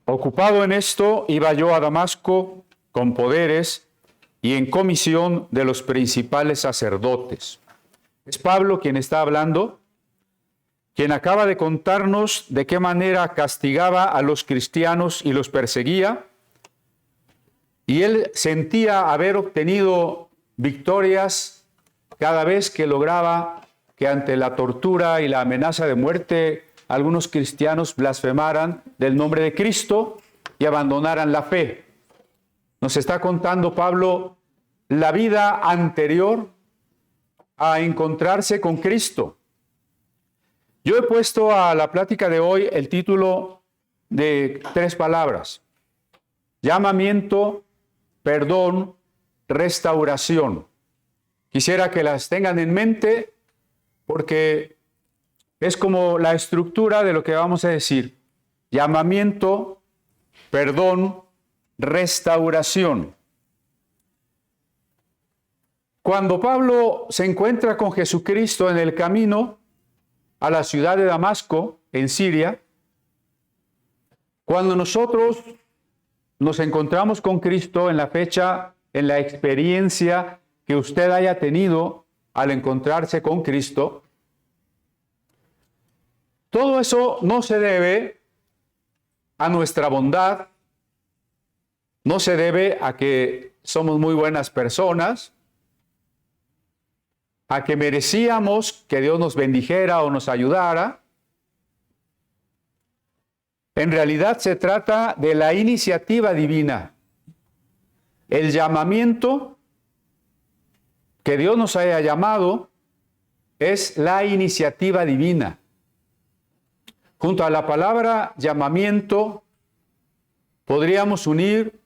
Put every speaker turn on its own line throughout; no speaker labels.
Ocupado en esto, iba yo a Damasco con poderes y en comisión de los principales sacerdotes. Es Pablo quien está hablando, quien acaba de contarnos de qué manera castigaba a los cristianos y los perseguía, y él sentía haber obtenido victorias cada vez que lograba que ante la tortura y la amenaza de muerte algunos cristianos blasfemaran del nombre de Cristo y abandonaran la fe. Nos está contando Pablo la vida anterior a encontrarse con Cristo. Yo he puesto a la plática de hoy el título de 3 palabras: llamamiento, perdón, restauración. Quisiera que las tengan en mente porque es como la estructura de lo que vamos a decir: llamamiento, perdón, restauración. Cuando Pablo se encuentra con Jesucristo en el camino a la ciudad de Damasco, en Siria, cuando nosotros nos encontramos con Cristo en la fecha, en la experiencia que usted haya tenido al encontrarse con Cristo, todo eso no se debe a nuestra bondad, no se debe a que somos muy buenas personas, a que merecíamos que Dios nos bendijera o nos ayudara. En realidad se trata de la iniciativa divina, el llamamiento que Dios nos haya llamado es la iniciativa divina. Junto a la palabra llamamiento podríamos unir,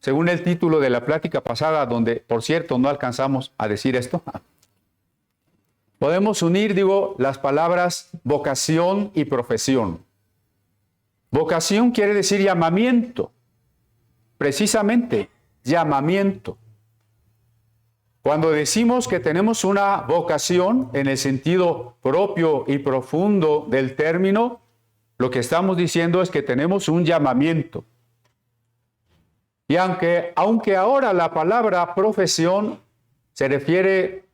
según el título de la plática pasada, donde por cierto no alcanzamos a decir esto, podemos unir, las palabras vocación y profesión. Vocación quiere decir llamamiento, precisamente llamamiento. Cuando decimos que tenemos una vocación en el sentido propio y profundo del término, lo que estamos diciendo es que tenemos un llamamiento. Y aunque ahora la palabra profesión se refiere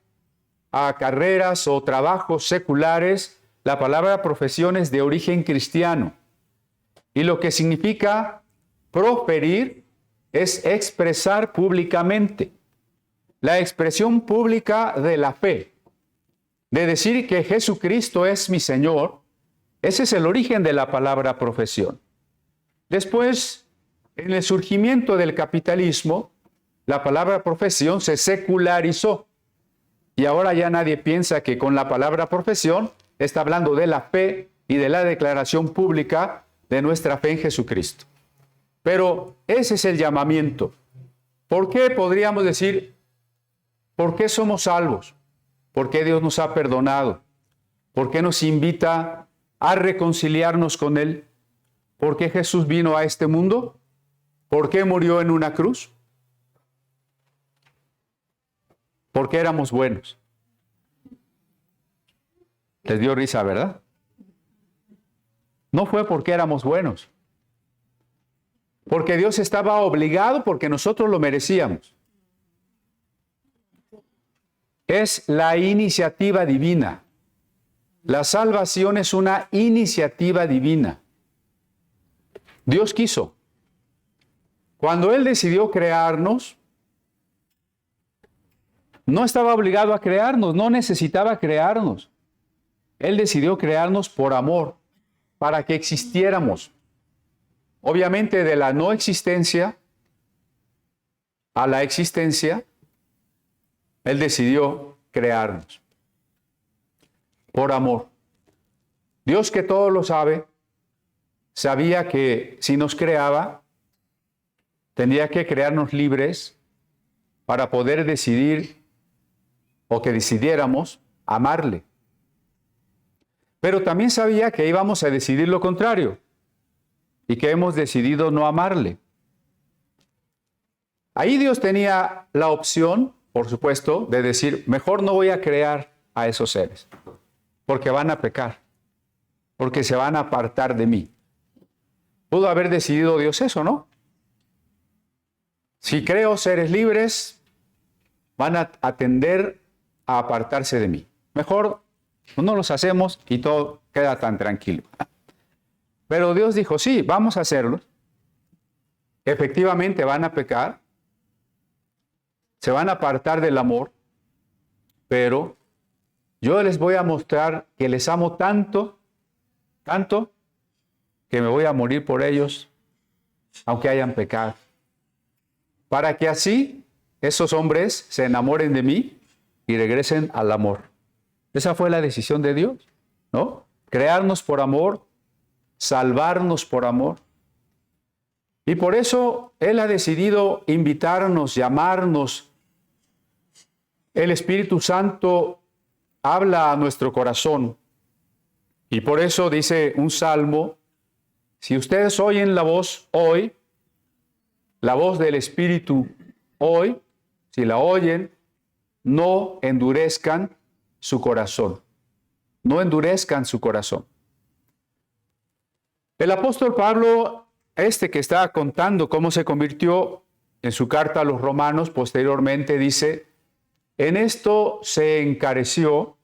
a carreras o trabajos seculares, la palabra profesión es de origen cristiano. Y lo que significa proferir es expresar públicamente. La expresión pública de la fe, de decir que Jesucristo es mi Señor, ese es el origen de la palabra profesión. Después, en el surgimiento del capitalismo, la palabra profesión se secularizó. Y ahora ya nadie piensa que con la palabra profesión está hablando de la fe y de la declaración pública de nuestra fe en Jesucristo. Pero ese es el llamamiento. ¿Por qué podríamos decir, por qué somos salvos? ¿Por qué Dios nos ha perdonado? ¿Por qué nos invita a reconciliarnos con Él? ¿Por qué Jesús vino a este mundo? ¿Por qué murió en una cruz? Porque éramos buenos. Les dio risa, ¿verdad? No fue porque éramos buenos. Porque Dios estaba obligado, porque nosotros lo merecíamos. Es la iniciativa divina. La salvación es una iniciativa divina. Dios quiso. Cuando Él decidió crearnos, no estaba obligado a crearnos, no necesitaba crearnos. Él decidió crearnos por amor, para que existiéramos. Obviamente de la no existencia a la existencia, Él decidió crearnos. Por amor. Dios, que todo lo sabe, sabía que si nos creaba, tendría que crearnos libres para poder decidir o que decidiéramos amarle. Pero también sabía que íbamos a decidir lo contrario y que hemos decidido no amarle. Ahí Dios tenía la opción, por supuesto, de decir, mejor no voy a crear a esos seres, porque van a pecar, porque se van a apartar de mí. Pudo haber decidido Dios eso, ¿no? Si creo seres libres, van a tender a apartarse de mí. Mejor no los hacemos y todo queda tan tranquilo. Pero Dios dijo, sí, vamos a hacerlo. Efectivamente van a pecar, se van a apartar del amor, pero yo les voy a mostrar que les amo tanto, tanto, que me voy a morir por ellos, aunque hayan pecado. Para que así esos hombres se enamoren de mí y regresen al amor. Esa fue la decisión de Dios, ¿no? Crearnos por amor, salvarnos por amor. Y por eso Él ha decidido invitarnos, llamarnos. El Espíritu Santo habla a nuestro corazón. Y por eso dice un salmo, si ustedes oyen la voz hoy, la voz del Espíritu hoy, si la oyen, no endurezcan su corazón. No endurezcan su corazón. El apóstol Pablo, que está contando cómo se convirtió en su carta a los romanos, posteriormente dice, en esto se encareció.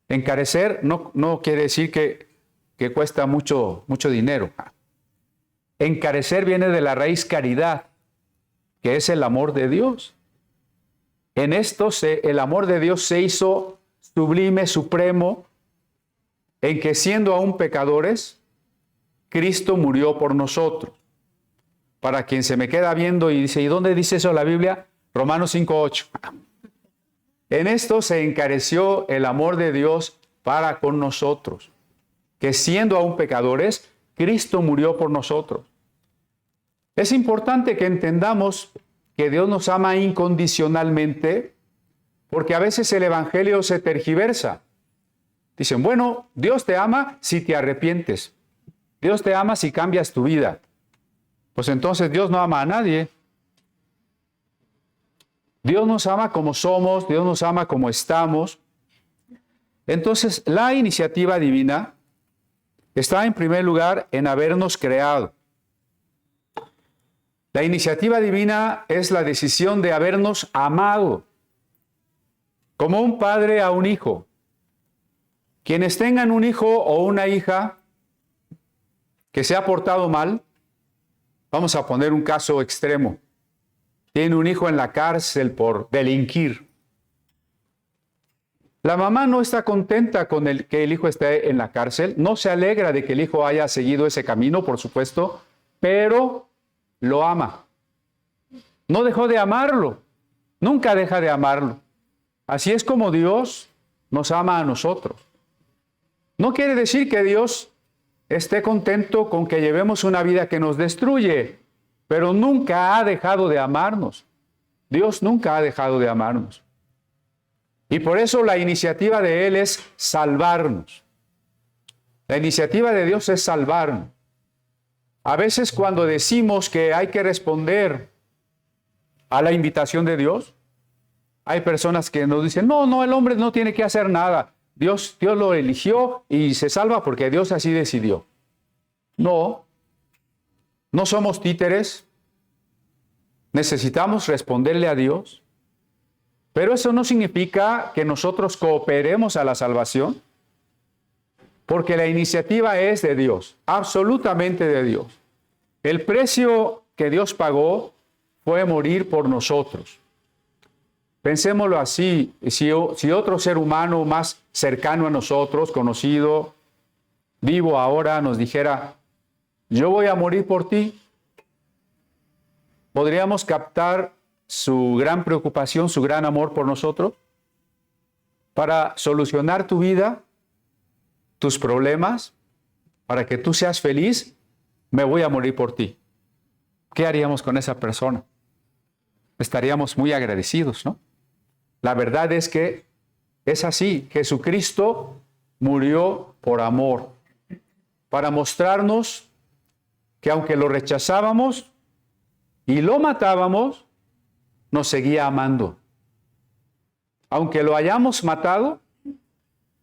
Encarecer no quiere decir que cuesta mucho dinero. Encarecer viene de la raíz caridad, que es el amor de Dios. En esto el amor de Dios se hizo sublime, supremo, en que siendo aún pecadores, Cristo murió por nosotros. Para quien se me queda viendo y dice, ¿y dónde dice eso la Biblia? Romanos 5:8. En esto se encareció el amor de Dios para con nosotros, que siendo aún pecadores, Cristo murió por nosotros. Es importante que entendamos que Dios nos ama incondicionalmente, porque a veces el evangelio se tergiversa. Dicen, bueno, Dios te ama si te arrepientes. Dios te ama si cambias tu vida. Pues entonces Dios no ama a nadie. Dios nos ama como somos, Dios nos ama como estamos. Entonces, la iniciativa divina está en primer lugar en habernos creado. La iniciativa divina es la decisión de habernos amado, como un padre a un hijo. Quienes tengan un hijo o una hija que se ha portado mal, vamos a poner un caso extremo. Tiene un hijo en la cárcel por delinquir. La mamá no está contenta con que el hijo esté en la cárcel, no se alegra de que el hijo haya seguido ese camino, por supuesto, pero lo ama. No dejó de amarlo, nunca deja de amarlo. Así es como Dios nos ama a nosotros. No quiere decir que Dios esté contento con que llevemos una vida que nos destruye, pero nunca ha dejado de amarnos. Dios nunca ha dejado de amarnos. Y por eso la iniciativa de Él es salvarnos. La iniciativa de Dios es salvarnos. A veces cuando decimos que hay que responder a la invitación de Dios, hay personas que nos dicen, no, el hombre no tiene que hacer nada. Dios lo eligió y se salva porque Dios así decidió. No somos títeres. Necesitamos responderle a Dios. Pero eso no significa que nosotros cooperemos a la salvación, porque la iniciativa es de Dios, absolutamente de Dios. El precio que Dios pagó fue morir por nosotros. Pensémoslo así, si otro ser humano más cercano a nosotros, conocido, vivo ahora, nos dijera, yo voy a morir por ti, ¿podríamos captar su gran preocupación, su gran amor por nosotros? Para solucionar tu vida, tus problemas, para que tú seas feliz, me voy a morir por ti. ¿Qué haríamos con esa persona? Estaríamos muy agradecidos, ¿no? La verdad es que es así. Jesucristo murió por amor, para mostrarnos que aunque lo rechazábamos y lo matábamos, nos seguía amando. Aunque lo hayamos matado,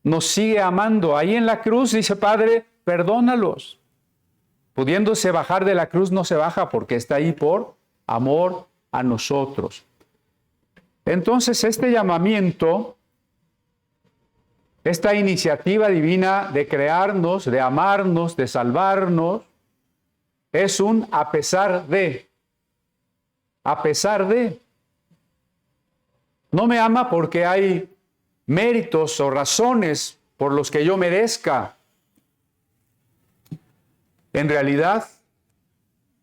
nos sigue amando. Ahí en la cruz dice, Padre, perdónalos. Pudiéndose bajar de la cruz, no se baja porque está ahí por amor a nosotros. Entonces, este llamamiento, esta iniciativa divina de crearnos, de amarnos, de salvarnos, es un a pesar de. A pesar de. No me ama porque hay méritos o razones por los que yo merezca. En realidad,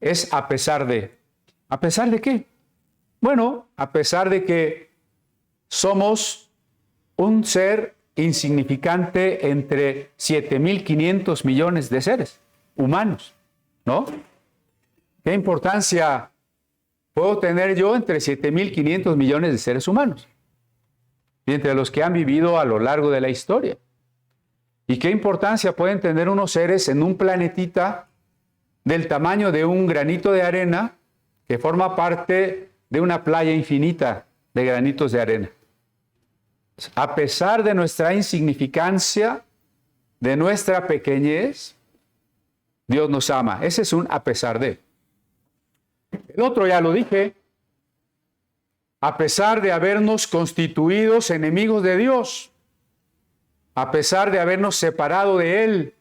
es a pesar de. ¿A pesar de qué? Bueno, a pesar de que somos un ser insignificante entre 7.500 millones de seres humanos, ¿no? ¿Qué importancia puedo tener yo entre 7.500 millones de seres humanos? Y entre los que han vivido a lo largo de la historia. ¿Y qué importancia pueden tener unos seres en un planetita del tamaño de un granito de arena que forma parte de una playa infinita de granitos de arena? A pesar de nuestra insignificancia, de nuestra pequeñez, Dios nos ama. Ese es un a pesar de. El otro ya lo dije. A pesar de habernos constituidos enemigos de Dios, a pesar de habernos separado de Él,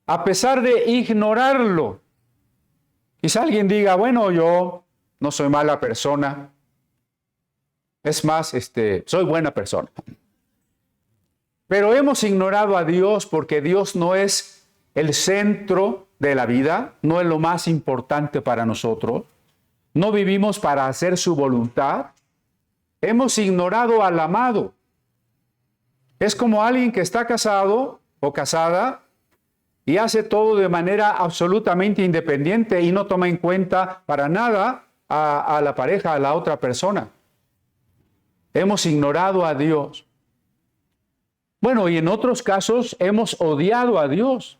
a pesar de ignorarlo. Quizá alguien diga, bueno, yo no soy mala persona. Es más, soy buena persona. Pero hemos ignorado a Dios porque Dios no es el centro de la vida, no es lo más importante para nosotros. No vivimos para hacer su voluntad. Hemos ignorado al amado. Es como alguien que está casado o casada y hace todo de manera absolutamente independiente y no toma en cuenta para nada a la pareja, a la otra persona. Hemos ignorado a Dios. Bueno, y en otros casos hemos odiado a Dios.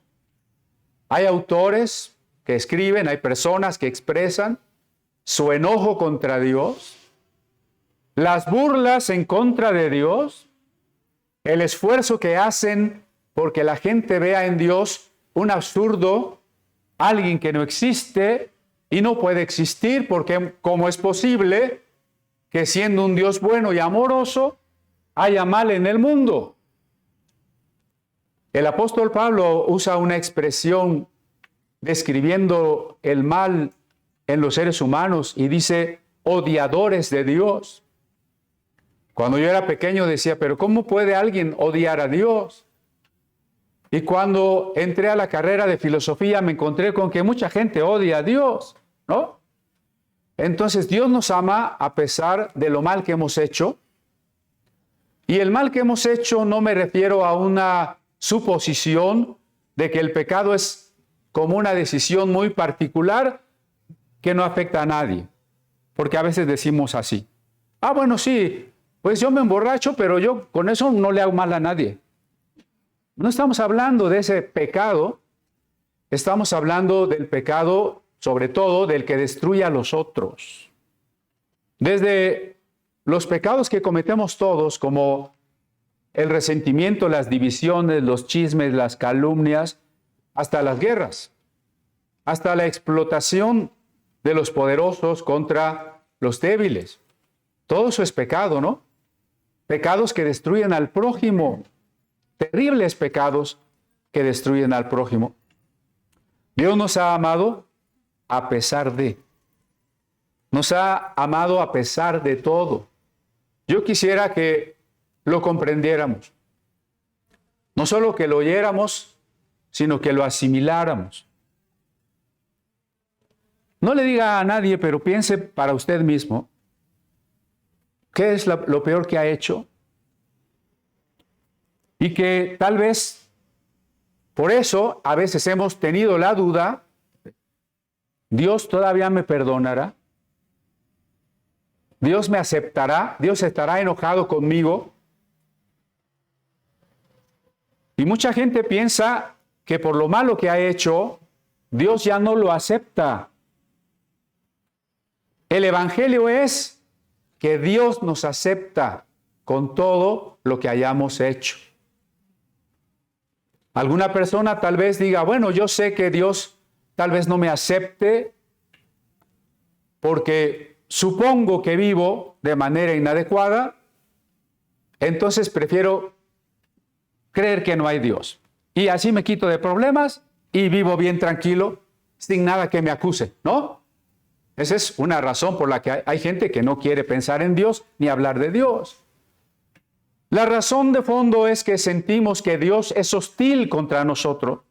Hay autores que escriben, hay personas que expresan su enojo contra Dios, las burlas en contra de Dios, el esfuerzo que hacen porque la gente vea en Dios un absurdo, alguien que no existe y no puede existir, porque ¿cómo es posible que siendo un Dios bueno y amoroso haya mal en el mundo? El apóstol Pablo usa una expresión describiendo el mal en los seres humanos y dice odiadores de Dios. Cuando yo era pequeño decía, pero ¿cómo puede alguien odiar a Dios? Y cuando entré a la carrera de filosofía me encontré con que mucha gente odia a Dios, ¿no? Entonces Dios nos ama a pesar de lo mal que hemos hecho. Y el mal que hemos hecho no me refiero a una suposición de que el pecado es como una decisión muy particular que no afecta a nadie. Porque a veces decimos así. Ah, bueno, sí, pues yo me emborracho, pero yo con eso no le hago mal a nadie. No estamos hablando de ese pecado, estamos hablando del pecado, sobre todo, del que destruye a los otros. Desde los pecados que cometemos todos, como el resentimiento, las divisiones, los chismes, las calumnias, hasta las guerras, hasta la explotación de los poderosos contra los débiles. Todo eso es pecado, ¿no? Pecados que destruyen al prójimo. Terribles pecados que destruyen al prójimo. Dios nos ha amado a pesar de. Nos ha amado a pesar de todo. Yo quisiera que lo comprendiéramos. No solo que lo oyéramos, sino que lo asimiláramos. No le diga a nadie, pero piense para usted mismo, ¿qué es lo peor que ha hecho? Y que tal vez por eso a veces hemos tenido la duda, ¿Dios todavía me perdonará? ¿Dios me aceptará? ¿Dios estará enojado conmigo? Y mucha gente piensa que por lo malo que ha hecho, Dios ya no lo acepta. El Evangelio es que Dios nos acepta con todo lo que hayamos hecho. Alguna persona tal vez diga, bueno, yo sé que Dios tal vez no me acepte porque supongo que vivo de manera inadecuada, entonces prefiero creer que no hay Dios. Y así me quito de problemas y vivo bien tranquilo, sin nada que me acuse, ¿no? Esa es una razón por la que hay gente que no quiere pensar en Dios ni hablar de Dios. La razón de fondo es que sentimos que Dios es hostil contra nosotros.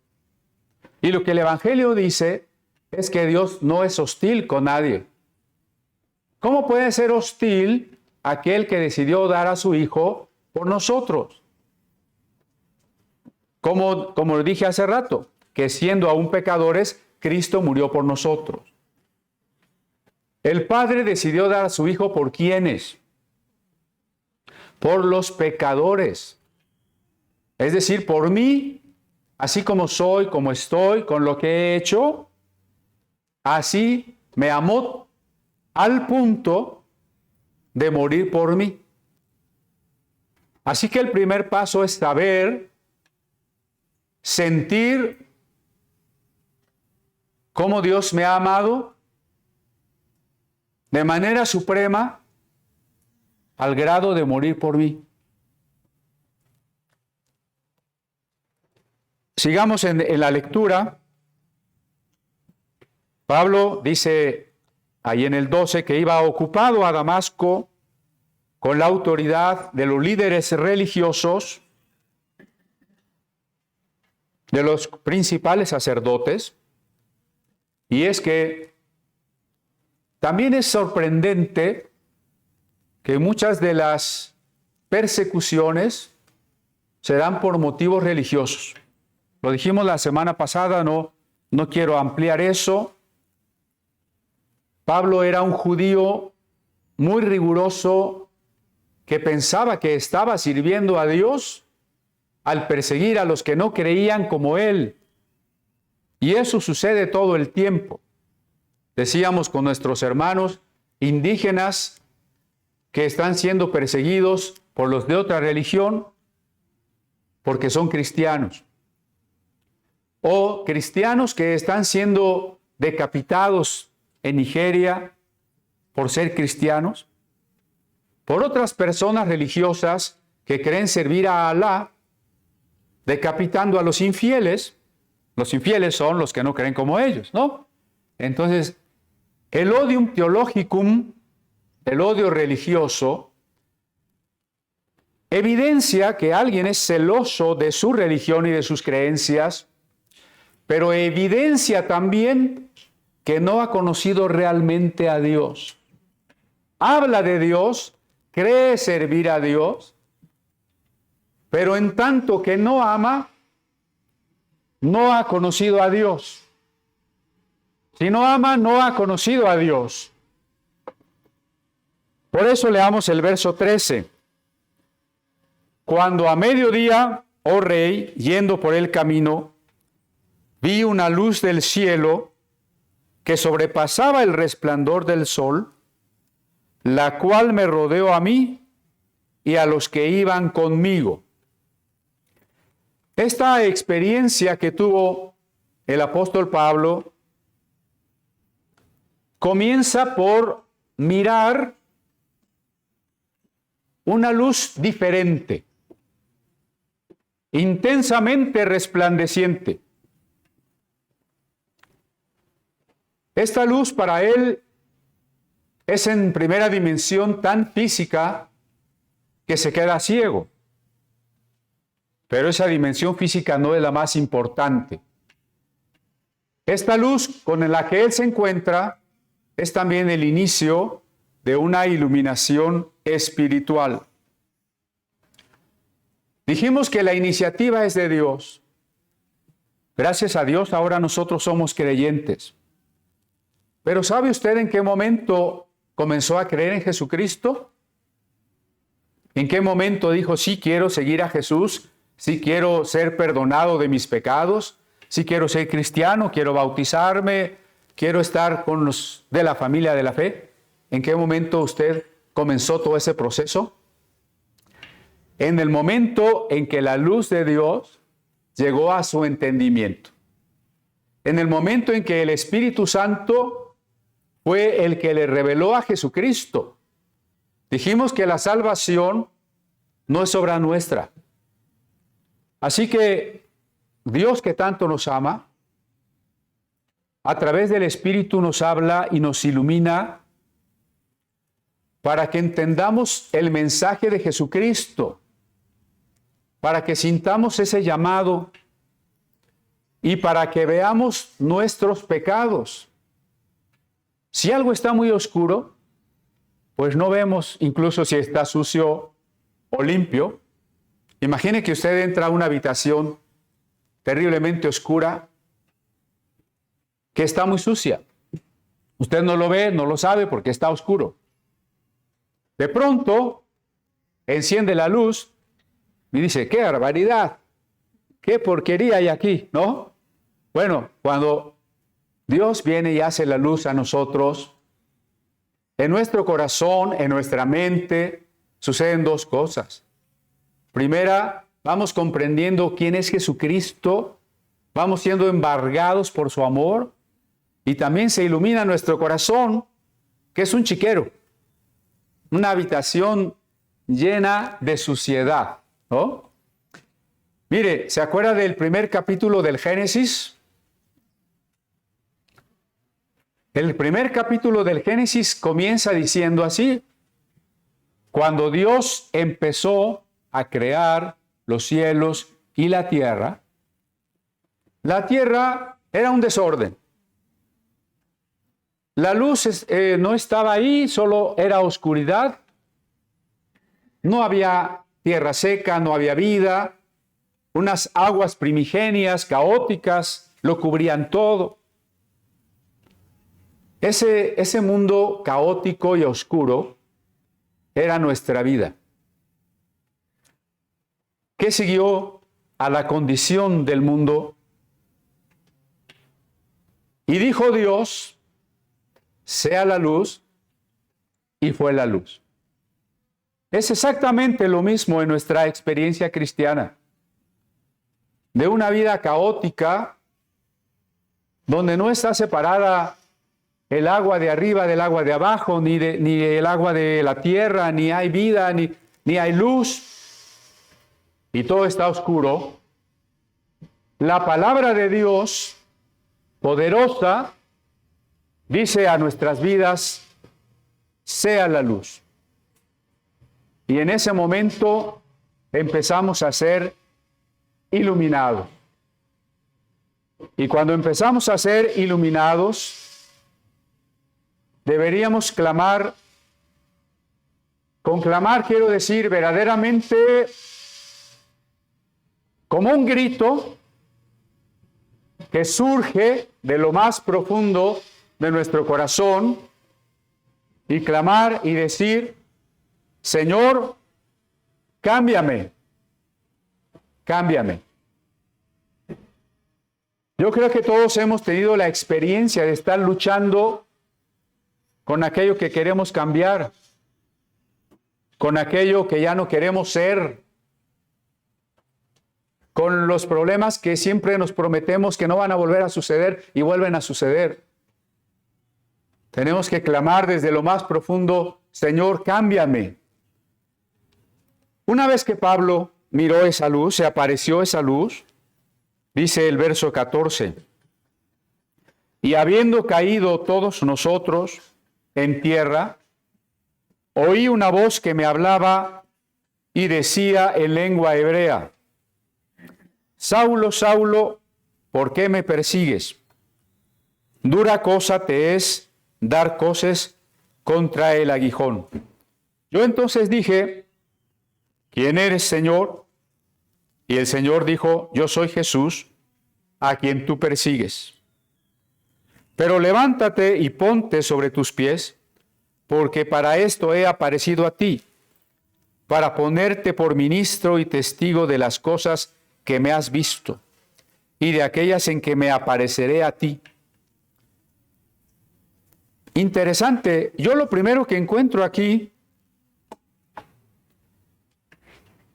Y lo que el Evangelio dice es que Dios no es hostil con nadie. ¿Cómo puede ser hostil aquel que decidió dar a su Hijo por nosotros? Como lo dije hace rato, que siendo aún pecadores, Cristo murió por nosotros. El Padre decidió dar a su Hijo ¿por quiénes? Por los pecadores. Es decir, por mí, así como soy, como estoy, con lo que he hecho, así me amó al punto de morir por mí. Así que el primer paso es saber, sentir cómo Dios me ha amado de manera suprema al grado de morir por mí. Sigamos en la lectura. Pablo dice ahí en el 12 que iba ocupado a Damasco con la autoridad de los líderes religiosos, de los principales sacerdotes. Y es que también es sorprendente que muchas de las persecuciones se dan por motivos religiosos. Lo dijimos la semana pasada, no quiero ampliar eso. Pablo era un judío muy riguroso que pensaba que estaba sirviendo a Dios al perseguir a los que no creían como él. Y eso sucede todo el tiempo. Decíamos con nuestros hermanos indígenas que están siendo perseguidos por los de otra religión porque son cristianos. O cristianos que están siendo decapitados en Nigeria por ser cristianos. Por otras personas religiosas que creen servir a Alá, decapitando a los infieles. Los infieles son los que no creen como ellos, ¿no? Entonces, el odium theologicum, el odio religioso, evidencia que alguien es celoso de su religión y de sus creencias, pero evidencia también que no ha conocido realmente a Dios. Habla de Dios, cree servir a Dios, pero en tanto que no ama, no ha conocido a Dios. Si no ama, no ha conocido a Dios. Por eso leamos el verso 13. Cuando a mediodía, oh rey, yendo por el camino, vi una luz del cielo que sobrepasaba el resplandor del sol, la cual me rodeó a mí y a los que iban conmigo. Esta experiencia que tuvo el apóstol Pablo comienza por mirar una luz diferente, intensamente resplandeciente. Esta luz para él es en primera dimensión tan física que se queda ciego. Pero esa dimensión física no es la más importante. Esta luz con la que él se encuentra es también el inicio de una iluminación espiritual. Dijimos que la iniciativa es de Dios. Gracias a Dios ahora nosotros somos creyentes. Pero ¿sabe usted en qué momento comenzó a creer en Jesucristo? ¿En qué momento dijo, sí quiero seguir a Jesús? Sí quiero ser perdonado de mis pecados. Sí quiero ser cristiano, quiero bautizarme, quiero estar con los de la familia de la fe. ¿En qué momento usted comenzó todo ese proceso? En el momento en que la luz de Dios llegó a su entendimiento. En el momento en que el Espíritu Santo fue el que le reveló a Jesucristo. Dijimos que la salvación no es obra nuestra. Así que Dios, que tanto nos ama, a través del Espíritu nos habla y nos ilumina para que entendamos el mensaje de Jesucristo, para que sintamos ese llamado y para que veamos nuestros pecados. Si algo está muy oscuro, pues no vemos, incluso si está sucio o limpio. Imagine que usted entra a una habitación terriblemente oscura que está muy sucia. Usted no lo ve, no lo sabe porque está oscuro. De pronto, enciende la luz y dice, ¡qué barbaridad! ¡Qué porquería hay aquí! ¿No? Bueno, cuando Dios viene y hace la luz a nosotros, en nuestro corazón, en nuestra mente, suceden dos cosas. Primera, vamos comprendiendo quién es Jesucristo, vamos siendo embargados por su amor y también se ilumina nuestro corazón, que es un chiquero, una habitación llena de suciedad, ¿no? Mire, ¿se acuerda del primer capítulo del Génesis? El primer capítulo del Génesis comienza diciendo así: cuando Dios empezó a crear los cielos y la tierra era un desorden. La luz no estaba ahí, solo era oscuridad. No había tierra seca, no había vida. Unas aguas primigenias, caóticas, lo cubrían todo. Ese mundo caótico y oscuro era nuestra vida. ¿Qué siguió a la condición del mundo? Y dijo Dios, sea la luz, y fue la luz. Es exactamente lo mismo en nuestra experiencia cristiana. De una vida caótica, donde no está separada el agua de arriba del agua de abajo, ni el agua de la tierra, ni hay vida, ni hay luz, y todo está oscuro. La palabra de Dios, poderosa, dice a nuestras vidas, sea la luz. Y en ese momento empezamos a ser iluminados. Y cuando empezamos a ser iluminados, deberíamos clamar. Con clamar quiero decir verdaderamente como un grito que surge de lo más profundo de nuestro corazón, y clamar y decir, Señor, cámbiame, cámbiame. Yo creo que todos hemos tenido la experiencia de estar luchando con aquello que queremos cambiar, con aquello que ya no queremos ser, con los problemas que siempre nos prometemos que no van a volver a suceder y vuelven a suceder. Tenemos que clamar desde lo más profundo, Señor, cámbiame. Una vez que Pablo miró esa luz, se apareció esa luz, dice el verso 14, y habiendo caído todos nosotros en tierra, oí una voz que me hablaba y decía en lengua hebrea, Saulo, Saulo, ¿por qué me persigues? Dura cosa te es dar coces contra el aguijón. Yo entonces dije, ¿quién eres, Señor? Y el Señor dijo, yo soy Jesús, a quien tú persigues. Pero levántate y ponte sobre tus pies, porque para esto he aparecido a ti, para ponerte por ministro y testigo de las cosas que me has visto, y de aquellas en que me apareceré a ti. Interesante, yo lo primero que encuentro aquí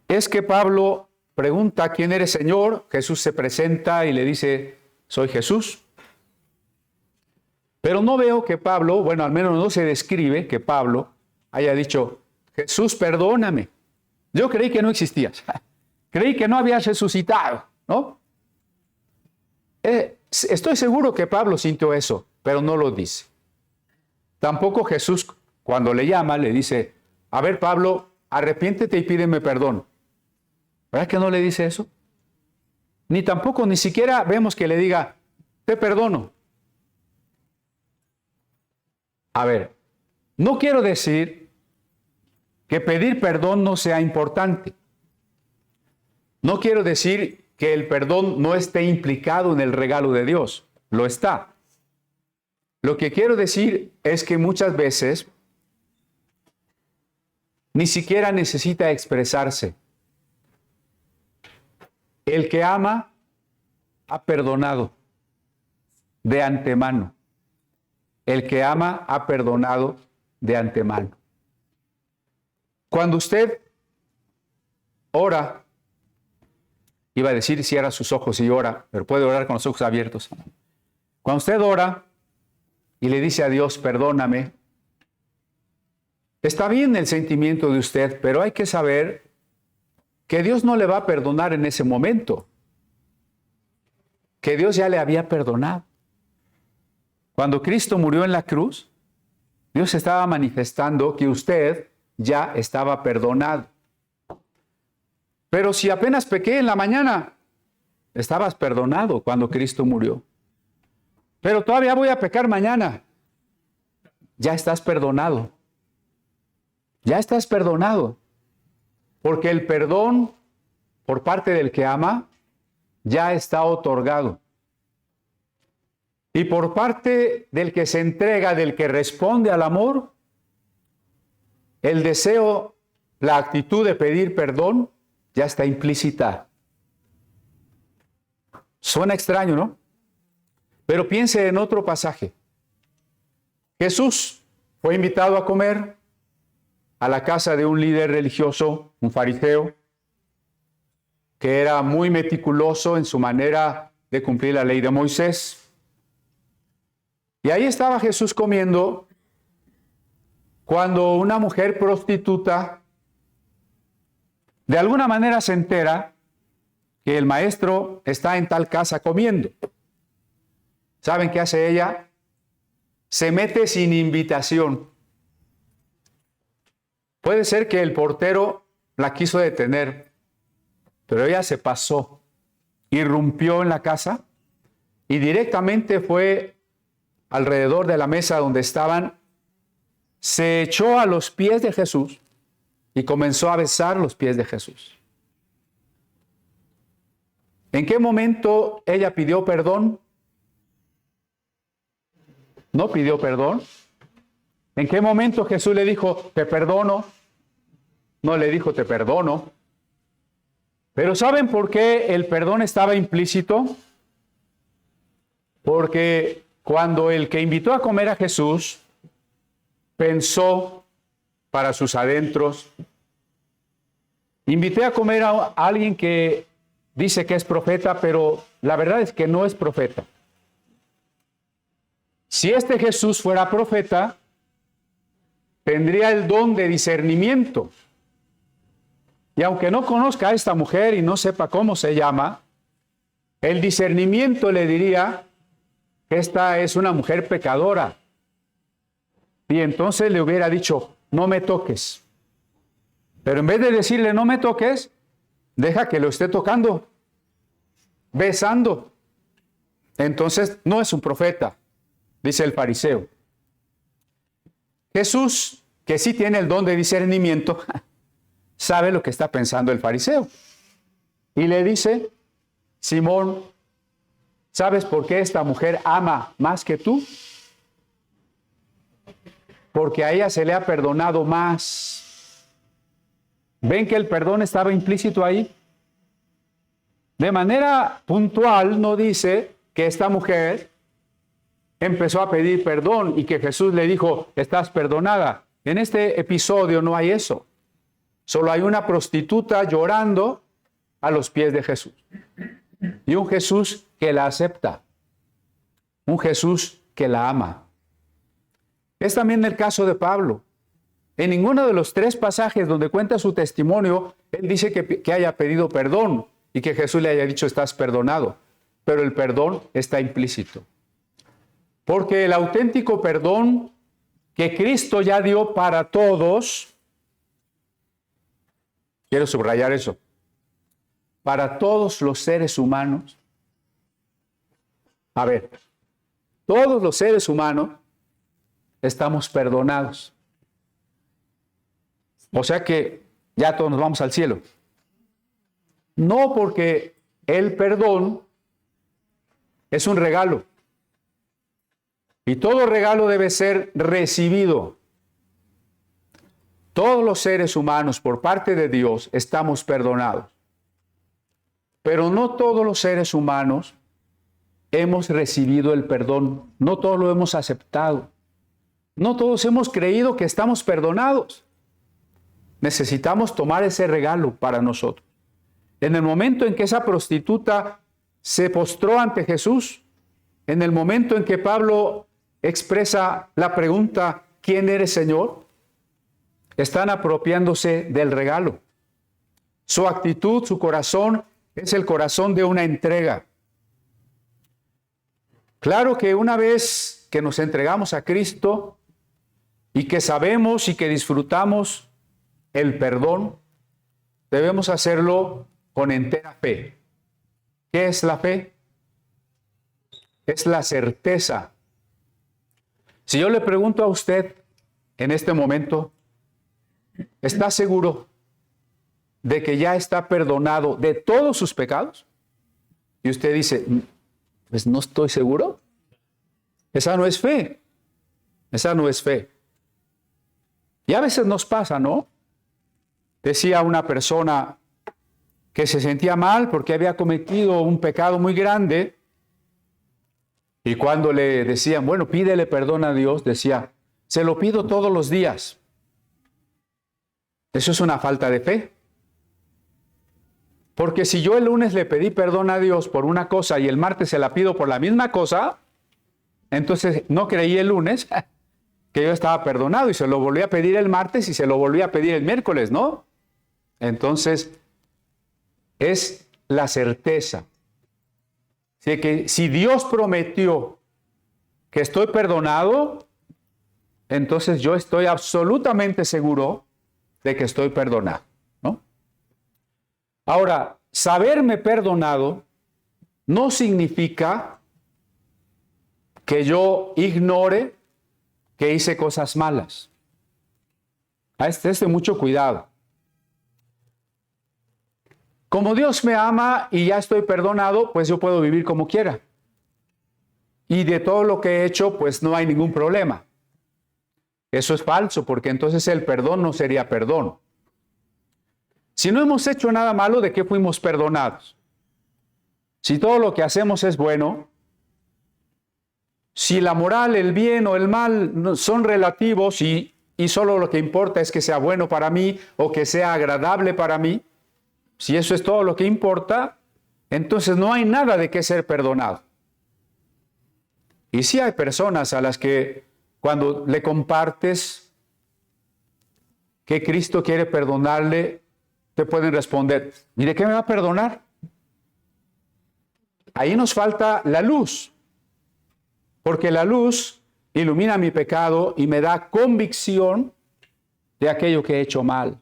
es que Pablo pregunta, ¿quién eres, Señor? Jesús se presenta y le dice, soy Jesús. Pero no veo que Pablo, bueno, al menos no se describe que Pablo haya dicho, Jesús, perdóname. Yo creí que no existías. Creí que no habías resucitado, ¿no? Estoy seguro que Pablo sintió eso, pero no lo dice. Tampoco Jesús, cuando le llama, le dice, a ver, Pablo, arrepiéntete y pídeme perdón. ¿Verdad que no le dice eso? Ni siquiera vemos que le diga, te perdono. A ver, no quiero decir que pedir perdón no sea importante. No quiero decir que el perdón no esté implicado en el regalo de Dios. Lo está. Lo que quiero decir es que muchas veces ni siquiera necesita expresarse. El que ama ha perdonado de antemano. El que ama ha perdonado de antemano. Cuando usted ora, iba a decir cierra sus ojos y ora, pero puede orar con los ojos abiertos. Cuando usted ora y le dice a Dios, perdóname, está bien el sentimiento de usted, pero hay que saber que Dios no le va a perdonar en ese momento, que Dios ya le había perdonado. Cuando Cristo murió en la cruz, Dios estaba manifestando que usted ya estaba perdonado. Pero si apenas pequé en la mañana, estabas perdonado cuando Cristo murió. Pero todavía voy a pecar mañana. Ya estás perdonado. Ya estás perdonado. Porque el perdón por parte del que ama ya está otorgado. Y por parte del que se entrega, del que responde al amor, el deseo, la actitud de pedir perdón ya está implícita. Suena extraño, ¿no? Pero piense en otro pasaje. Jesús fue invitado a comer a la casa de un líder religioso, un fariseo, que era muy meticuloso en su manera de cumplir la ley de Moisés. Y ahí estaba Jesús comiendo cuando una mujer prostituta de alguna manera se entera que el maestro está en tal casa comiendo. ¿Saben qué hace ella? Se mete sin invitación. Puede ser que el portero la quiso detener, pero ella se pasó, irrumpió en la casa y directamente fue alrededor de la mesa donde estaban, se echó a los pies de Jesús y comenzó a besar los pies de Jesús. ¿En qué momento ella pidió perdón? ¿No pidió perdón? ¿En qué momento Jesús le dijo, te perdono? No le dijo, te perdono. Pero ¿saben por qué el perdón estaba implícito? Porque cuando el que invitó a comer a Jesús pensó para sus adentros, invité a comer a alguien que dice que es profeta, pero la verdad es que no es profeta. Si este Jesús fuera profeta, tendría el don de discernimiento. Y aunque no conozca a esta mujer y no sepa cómo se llama, el discernimiento le diría que esta es una mujer pecadora. Y entonces le hubiera dicho, no me toques. Pero en vez de decirle, no me toques, deja que lo esté tocando, besando. Entonces no es un profeta, dice el fariseo. Jesús, que sí tiene el don de discernimiento, sabe lo que está pensando el fariseo. Y le dice, Simón, ¿sabes por qué esta mujer ama más que tú? Porque a ella se le ha perdonado más. ¿Ven que el perdón estaba implícito ahí? De manera puntual no dice que esta mujer empezó a pedir perdón y que Jesús le dijo, estás perdonada. En este episodio no hay eso. Solo hay una prostituta llorando a los pies de Jesús. Y un Jesús que la acepta. Un Jesús que la ama. Es también el caso de Pablo. En ninguno de los 3 pasajes donde cuenta su testimonio, él dice que haya pedido perdón y que Jesús le haya dicho estás perdonado. Pero el perdón está implícito. Porque el auténtico perdón que Cristo ya dio para todos, quiero subrayar eso, para todos los seres humanos. A ver, todos los seres humanos estamos perdonados. O sea que ya todos nos vamos al cielo. No, porque el perdón es un regalo. Y todo regalo debe ser recibido. Todos los seres humanos, por parte de Dios, estamos perdonados. Pero no todos los seres humanos hemos recibido el perdón. No todos lo hemos aceptado. No todos hemos creído que estamos perdonados. Necesitamos tomar ese regalo para nosotros. En el momento en que esa prostituta se postró ante Jesús, en el momento en que Pablo expresa la pregunta, ¿quién eres, Señor?, están apropiándose del regalo. Su actitud, su corazón, es el corazón de una entrega. Claro que una vez que nos entregamos a Cristo y que sabemos y que disfrutamos el perdón, debemos hacerlo con entera fe. ¿Qué es la fe? Es la certeza. Si yo le pregunto a usted en este momento, ¿está seguro de que ya está perdonado de todos sus pecados? Y usted dice, pues no estoy seguro. Esa no es fe. Esa no es fe. Y a veces nos pasa, ¿no? Decía una persona que se sentía mal porque había cometido un pecado muy grande, y cuando le decían, bueno, pídele perdón a Dios, decía, se lo pido todos los días. Eso es una falta de fe. Porque si yo el lunes le pedí perdón a Dios por una cosa y el martes se la pido por la misma cosa, entonces no creí el lunes que yo estaba perdonado y se lo volví a pedir el martes y se lo volví a pedir el miércoles, ¿no? Entonces, es la certeza de que si Dios prometió que estoy perdonado, entonces yo estoy absolutamente seguro de que estoy perdonado, ¿no? Ahora, saberme perdonado no significa que yo ignore que hice cosas malas. Este mucho cuidado. Como Dios me ama y ya estoy perdonado, pues yo puedo vivir como quiera. Y de todo lo que he hecho, pues no hay ningún problema. Eso es falso, porque entonces el perdón no sería perdón. Si no hemos hecho nada malo, ¿de qué fuimos perdonados? Si todo lo que hacemos es bueno, si la moral, el bien o el mal son relativos y solo lo que importa es que sea bueno para mí o que sea agradable para mí, si eso es todo lo que importa, entonces no hay nada de qué ser perdonado. Y sí hay personas a las que cuando le compartes que Cristo quiere perdonarle, te pueden responder, ¿y de qué me va a perdonar? Ahí nos falta la luz, porque la luz ilumina mi pecado y me da convicción de aquello que he hecho mal.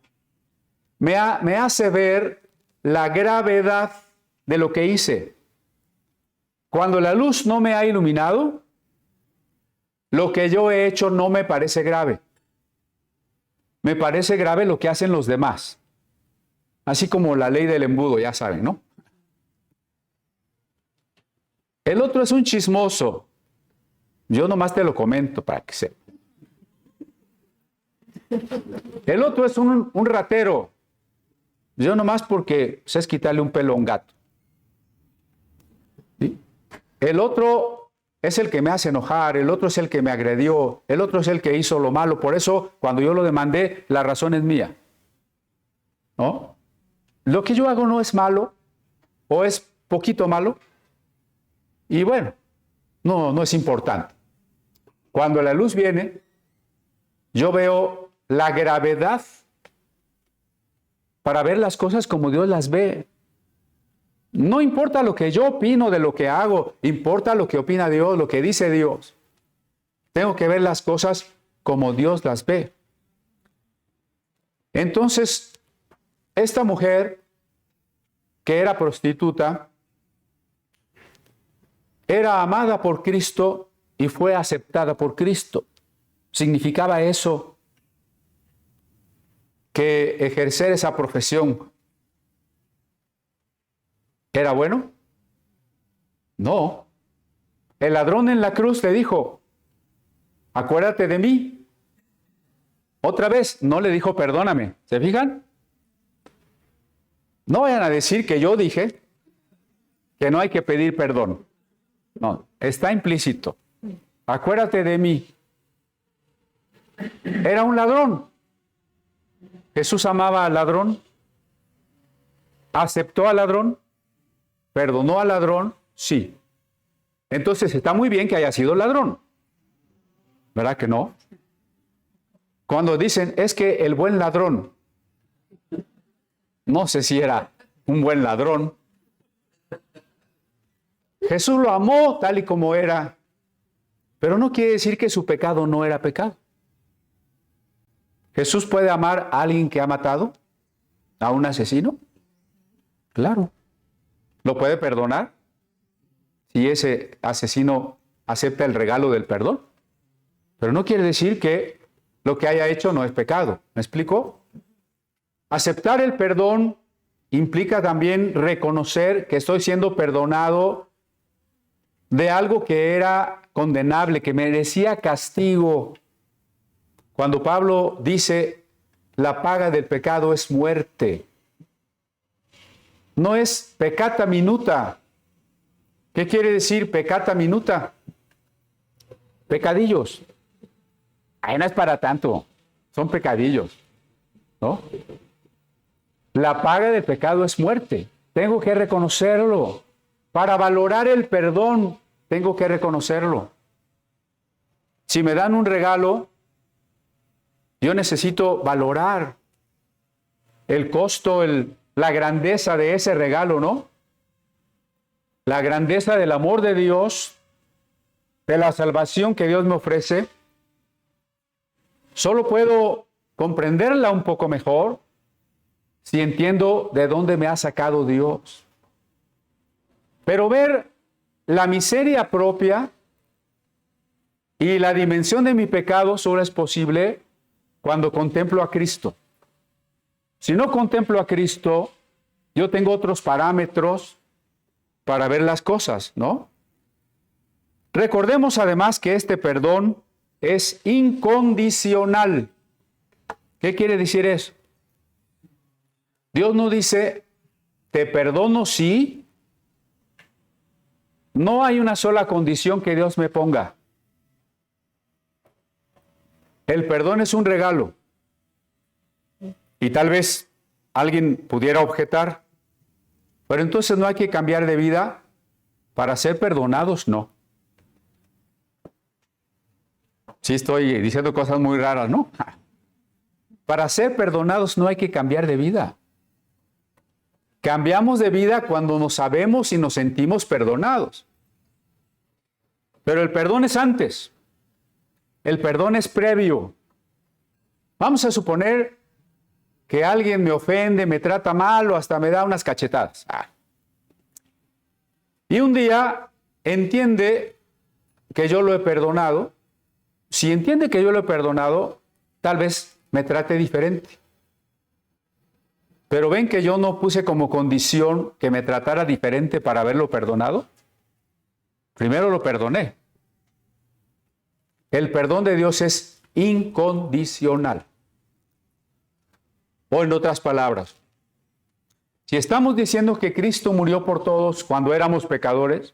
Me hace ver la gravedad de lo que hice. Cuando la luz no me ha iluminado, lo que yo he hecho no me parece grave. Me parece grave lo que hacen los demás. Así como la ley del embudo, ya saben, ¿no? El otro es un chismoso. Yo nomás te lo comento para que sepa. El otro es un ratero. Yo nomás porque es quitarle un pelo a un gato. ¿Sí? El otro es el que me hace enojar, el otro es el que me agredió, el otro es el que hizo lo malo. Por eso, cuando yo lo demandé, la razón es mía. ¿No? lo que yo hago no es malo o es poquito malo. Y bueno, no es importante. Cuando la luz viene, yo veo la gravedad para ver las cosas como Dios las ve. No importa lo que yo opino de lo que hago, importa lo que opina Dios, lo que dice Dios. Tengo que ver las cosas como Dios las ve. Entonces, esta mujer, que era prostituta, era amada por Cristo y fue aceptada por Cristo. ¿Significaba eso que ejercer esa profesión era bueno? No. El ladrón en la cruz le dijo, acuérdate de mí. Otra vez, no le dijo perdóname. ¿Se fijan? No vayan a decir que yo dije que no hay que pedir perdón. No, está implícito. Acuérdate de mí. Era un ladrón. Jesús amaba al ladrón. ¿Aceptó al ladrón? ¿Perdonó al ladrón? Sí. Entonces está muy bien que haya sido ladrón. ¿Verdad que no? Cuando dicen, es que el buen ladrón, no sé si era un buen ladrón. Jesús lo amó tal y como era, pero no quiere decir que su pecado no era pecado. ¿Jesús puede amar a alguien que ha matado? ¿A un asesino? Claro. ¿Lo puede perdonar? Si ese asesino acepta el regalo del perdón. Pero no quiere decir que lo que haya hecho no es pecado. ¿Me explico? Aceptar el perdón implica también reconocer que estoy siendo perdonado de algo que era condenable, que merecía castigo. Cuando Pablo dice, la paga del pecado es muerte. No es peccata minuta. ¿Qué quiere decir peccata minuta? Pecadillos. Ahí no es para tanto. Son pecadillos, ¿no? La paga del pecado es muerte. Tengo que reconocerlo. Para valorar el perdón, tengo que reconocerlo. Si me dan un regalo, yo necesito valorar el costo, la grandeza de ese regalo, ¿no? La grandeza del amor de Dios, de la salvación que Dios me ofrece. Solo puedo comprenderla un poco mejor si entiendo de dónde me ha sacado Dios. Pero ver la miseria propia y la dimensión de mi pecado solo es posible cuando contemplo a Cristo. Si no contemplo a Cristo, yo tengo otros parámetros para ver las cosas, ¿no? Recordemos además que este perdón es incondicional. ¿Qué quiere decir eso? Dios no dice, te perdono si. No hay una sola condición que Dios me ponga. El perdón es un regalo. Y tal vez alguien pudiera objetar, pero entonces no hay que cambiar de vida para ser perdonados, no. Sí estoy diciendo cosas muy raras, ¿no? Para ser perdonados no hay que cambiar de vida. Cambiamos de vida cuando nos sabemos y nos sentimos perdonados. Pero el perdón es antes. El perdón es previo. Vamos a suponer que alguien me ofende, me trata mal o hasta me da unas cachetadas. Y un día entiende que yo lo he perdonado. Si entiende que yo lo he perdonado, tal vez me trate diferente. Pero ven que yo no puse como condición que me tratara diferente para haberlo perdonado. Primero lo perdoné. El perdón de Dios es incondicional. O en otras palabras, si estamos diciendo que Cristo murió por todos cuando éramos pecadores,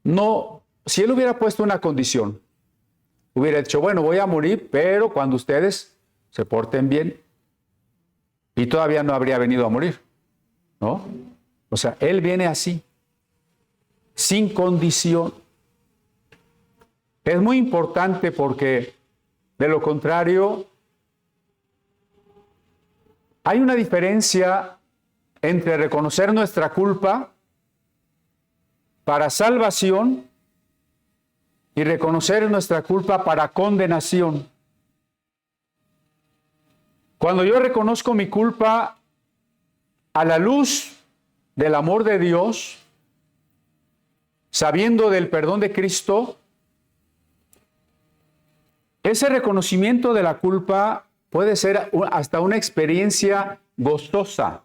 no, si Él hubiera puesto una condición, hubiera dicho, bueno, voy a morir, pero cuando ustedes se porten bien. y todavía no habría venido a morir, ¿no? O sea, Él viene así, sin condición. Es muy importante porque, de lo contrario, hay una diferencia entre reconocer nuestra culpa para salvación y reconocer nuestra culpa para condenación. Cuando yo reconozco mi culpa a la luz del amor de Dios, sabiendo del perdón de Cristo, ese reconocimiento de la culpa puede ser hasta una experiencia gozosa.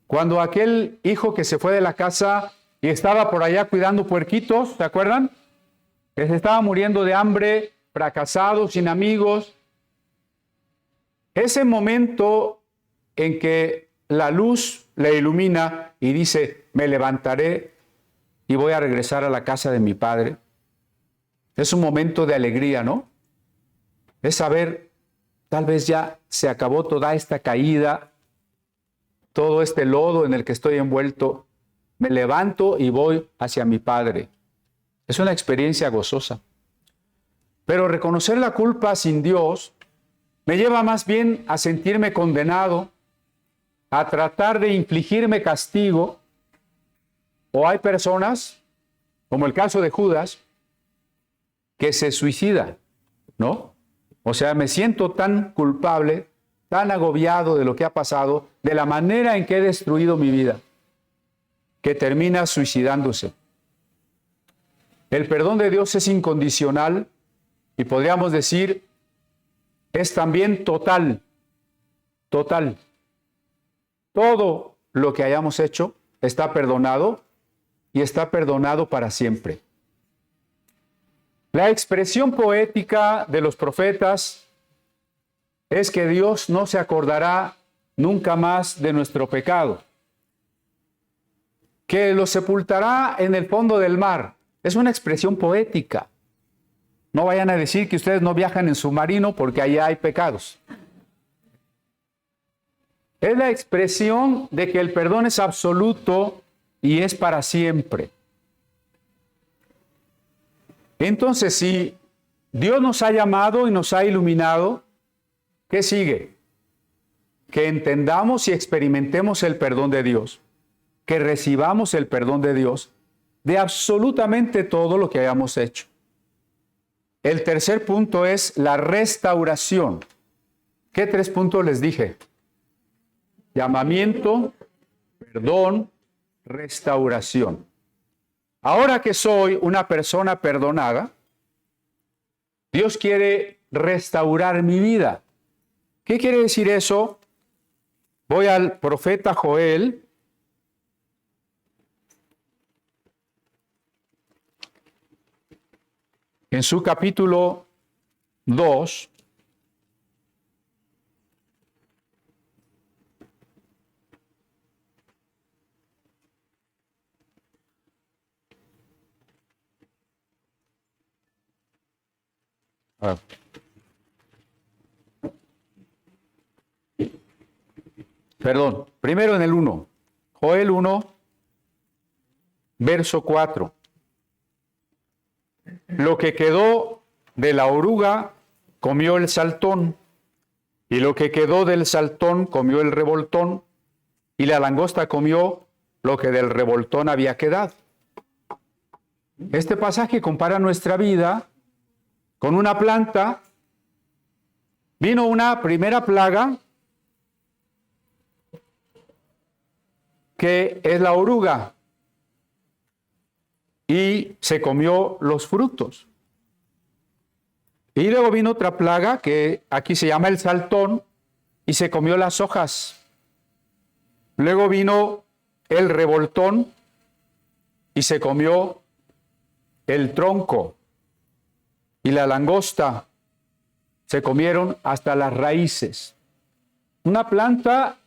Cuando aquel hijo que se fue de la casa y estaba por allá cuidando puerquitos, ¿se acuerdan? Que se estaba muriendo de hambre, fracasado, sin amigos. Ese momento en que la luz le ilumina y dice, me levantaré y voy a regresar a la casa de mi padre. Es un momento de alegría, ¿no? Es saber, tal vez ya se acabó toda esta caída, todo este lodo en el que estoy envuelto. Me levanto y voy hacia mi padre. Es una experiencia gozosa. Pero reconocer la culpa sin Dios me lleva más bien a sentirme condenado, a tratar de infligirme castigo. O hay personas, como el caso de Judas, que se suicida, ¿no? O sea, me siento tan culpable, tan agobiado de lo que ha pasado, de la manera en que he destruido mi vida, que termina suicidándose. El perdón de Dios es incondicional y podríamos decir, es también total, total. Todo lo que hayamos hecho está perdonado y está perdonado para siempre. La expresión poética de los profetas es que Dios no se acordará nunca más de nuestro pecado, que lo sepultará en el fondo del mar. Es una expresión poética. No vayan a decir que ustedes no viajan en submarino porque allá hay pecados. Es la expresión de que el perdón es absoluto y es para siempre. Entonces, si Dios nos ha llamado y nos ha iluminado, ¿qué sigue? Que entendamos y experimentemos el perdón de Dios, que recibamos el perdón de Dios de absolutamente todo lo que hayamos hecho. El tercer punto es la restauración. ¿Qué 3 puntos les dije? Llamamiento, perdón, restauración. Ahora que soy una persona perdonada, Dios quiere restaurar mi vida. ¿Qué quiere decir eso? Voy al profeta Joel. En su capítulo 2, primero en el 1, Joel 1, verso 4. Lo que quedó de la oruga comió el saltón, y lo que quedó del saltón comió el revoltón, y la langosta comió lo que del revoltón había quedado. Este pasaje compara nuestra vida con una planta. Vino una primera plaga, que es la oruga, y se comió los frutos. Y luego vino otra plaga, que aquí se llama el saltón, y se comió las hojas. Luego vino el revoltón, y se comió el tronco. Y la langosta, se comieron hasta las raíces. Una planta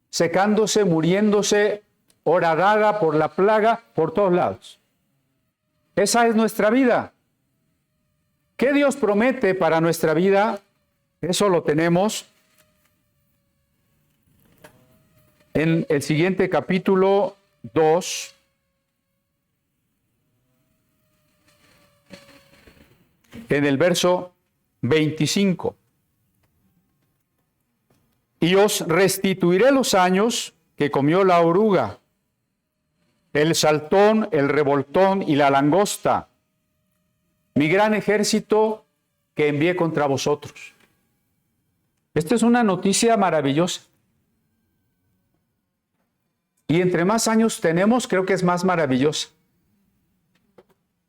secándose, muriéndose, horadada por la plaga por todos lados. Esa es nuestra vida. ¿Qué Dios promete para nuestra vida? Eso lo tenemos en el siguiente capítulo 2, en el verso 25. Y os restituiré los años que comió la oruga, el saltón, el revoltón y la langosta, mi gran ejército que envié contra vosotros. Esta es una noticia maravillosa. Y entre más años tenemos, creo que es más maravillosa.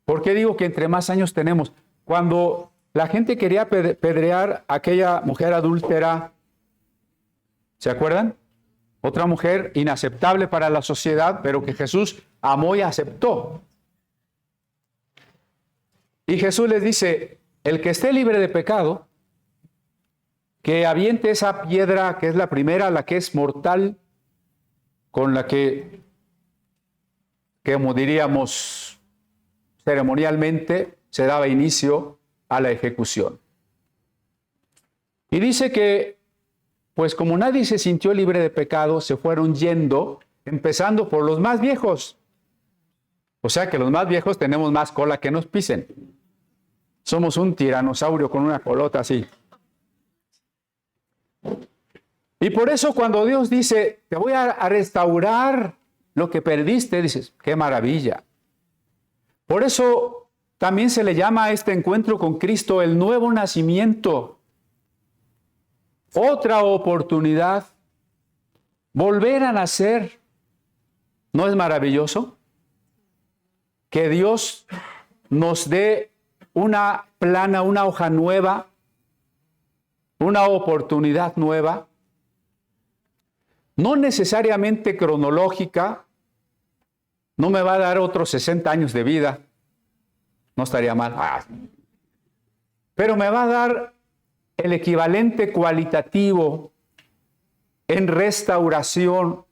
¿Por qué digo que entre más años tenemos? Cuando la gente quería pedrear a aquella mujer adúltera, ¿se acuerdan? Otra mujer inaceptable para la sociedad, pero que Jesús amó y aceptó. Y Jesús les dice, el que esté libre de pecado, que aviente esa piedra que es la primera, la que es mortal, con la que, como diríamos ceremonialmente, se daba inicio a la ejecución. Y dice que, pues como nadie se sintió libre de pecado, se fueron yendo, empezando por los más viejos. O sea que los más viejos tenemos más cola que nos pisen. Somos un tiranosaurio con una colota así. Y por eso cuando Dios dice, te voy a restaurar lo que perdiste, dices, qué maravilla. Por eso también se le llama a este encuentro con Cristo el nuevo nacimiento. Otra oportunidad, volver a nacer. ¿No es maravilloso? Que Dios nos dé una plana, una hoja nueva, una oportunidad nueva, no necesariamente cronológica, no me va a dar otros 60 años de vida, no estaría mal, pero me va a dar el equivalente cualitativo en restauración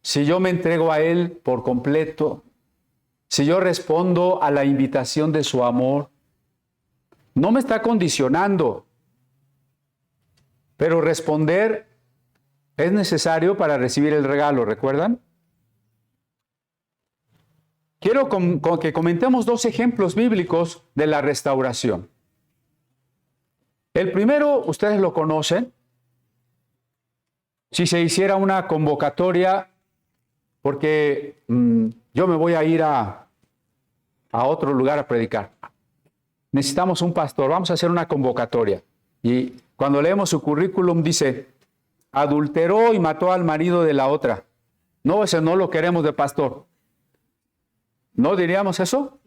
si yo me entrego a Él por completo, si yo respondo a la invitación de su amor. No me está condicionando, pero responder es necesario para recibir el regalo, ¿recuerdan? Quiero que comentemos dos ejemplos bíblicos de la restauración. El primero, ustedes lo conocen. Si se hiciera una convocatoria, porque yo me voy a ir a otro lugar a predicar. Necesitamos un pastor, vamos a hacer una convocatoria. Y cuando leemos su currículum dice, adulteró y mató al marido de la otra. No, ese no lo queremos de pastor. ¿No diríamos eso?